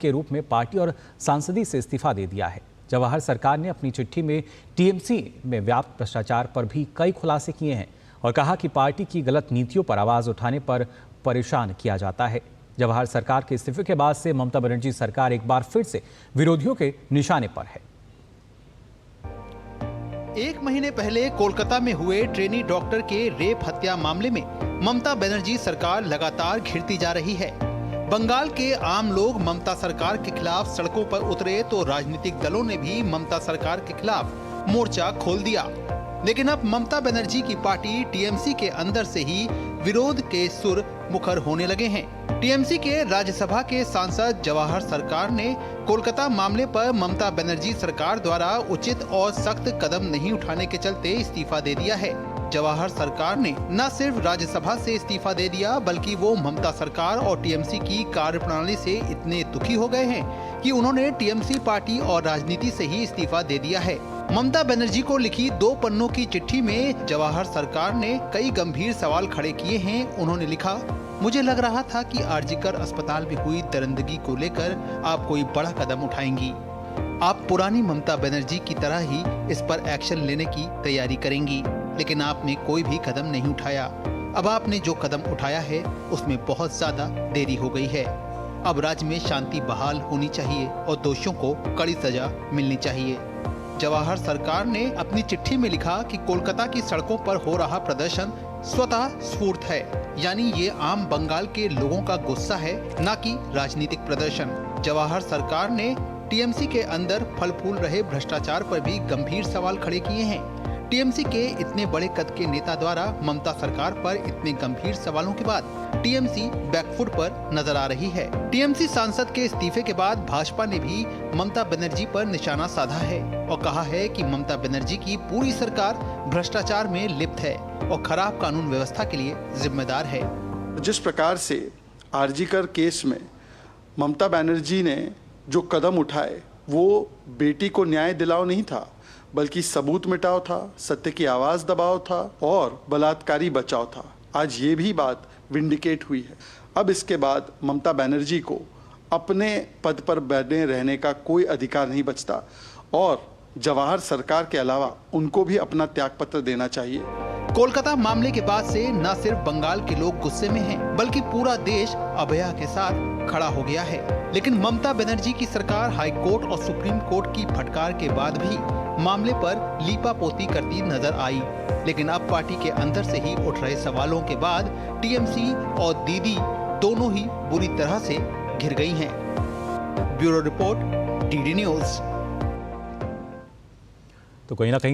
के रूप में पार्टी और सांसदी से इस्तीफा दे दिया है। जवाहर सरकार ने अपनी चिट्ठी में टीएमसी में व्याप्त भ्रष्टाचार पर भी कई खुलासे किए हैं और कहा कि पार्टी की गलत नीतियों पर आवाज उठाने पर परेशान किया जाता है। जवाहर सरकार के इस्तीफे के बाद से ममता बनर्जी सरकार एक बार फिर से विरोधियों के निशाने पर है। एक महीने पहले कोलकाता में हुए ट्रेनी डॉक्टर के रेप हत्या मामले में ममता बनर्जी सरकार लगातार घिरती जा रही है। बंगाल के आम लोग ममता सरकार के खिलाफ सड़कों पर उतरे तो राजनीतिक दलों ने भी ममता सरकार के खिलाफ मोर्चा खोल दिया। लेकिन अब ममता बनर्जी की पार्टी टीएमसी के अंदर से ही विरोध के सुर मुखर होने लगे हैं। टीएमसी के राज्यसभा के सांसद जवाहर सरकार ने कोलकाता मामले पर ममता बनर्जी सरकार द्वारा उचित और सख्त कदम नहीं उठाने के चलते इस्तीफा दे दिया है। जवाहर सरकार ने न सिर्फ राज्यसभा से इस्तीफा दे दिया बल्कि वो ममता सरकार और टीएमसी की कार्यप्रणाली से इतने दुखी हो गए हैं कि उन्होंने टीएमसी पार्टी और राजनीति से ही इस्तीफा दे दिया है। ममता बनर्जी को लिखी 2 पन्नों की चिट्ठी में जवाहर सरकार ने कई गंभीर सवाल खड़े किए हैं। उन्होंने लिखा, मुझे लग रहा था कि आरजीकर अस्पताल में हुई दरिंदगी को लेकर आप कोई बड़ा कदम उठाएंगी। आप पुरानी ममता बनर्जी की तरह ही इस पर एक्शन लेने की तैयारी करेंगी, लेकिन आपने कोई भी कदम नहीं उठाया। अब आपने जो कदम उठाया है उसमें बहुत ज्यादा देरी हो गई है। अब राज्य में शांति बहाल होनी चाहिए और दोषियों को कड़ी सजा मिलनी चाहिए। जवाहर सरकार ने अपनी चिट्ठी में लिखा कि कोलकाता की सड़कों पर हो रहा प्रदर्शन स्वतः स्फूर्त है, यानी ये आम बंगाल के लोगों का गुस्सा है, न कि राजनीतिक प्रदर्शन। जवाहर सरकार ने टीएमसी के अंदर फल फूल रहे भ्रष्टाचार पर भी गंभीर सवाल खड़े किए हैं। टीएमसी के इतने बड़े कद के नेता द्वारा ममता सरकार पर इतने गंभीर सवालों के बाद टीएमसी बैकफुट पर नजर आ रही है। टीएमसी सांसद के इस्तीफे के बाद भाजपा ने भी ममता बनर्जी पर निशाना साधा है और कहा है कि ममता बनर्जी की पूरी सरकार भ्रष्टाचार में लिप्त है और खराब कानून व्यवस्था के लिए जिम्मेदार है। जिस प्रकार से आरजीकर केस में ममता बनर्जी ने जो कदम उठाए वो बेटी को न्याय दिलाओ नहीं था, बल्कि सबूत मिटाओ था, सत्य की आवाज दबाओ था और बलात्कारी बचाओ था। आज ये भी बात विंडिकेट हुई है। अब इसके बाद ममता बनर्जी को अपने पद पर बने रहने का कोई अधिकार नहीं बचता और जवाहर सरकार के अलावा उनको भी अपना त्यागपत्र देना चाहिए। कोलकाता मामले के बाद से न सिर्फ बंगाल के लोग गुस्से में हैं, बल्कि पूरा देश अभया के साथ खड़ा हो गया है। लेकिन ममता बनर्जी की सरकार हाई कोर्ट और सुप्रीम कोर्ट की फटकार के बाद भी मामले पर लीपापोती करती नजर आई। लेकिन अब पार्टी के अंदर से ही उठ रहे सवालों के बाद टीएमसी और दीदी दोनों ही बुरी तरह से घिर गई हैं। Bureau report, DD news. तो कहीं ना कहीं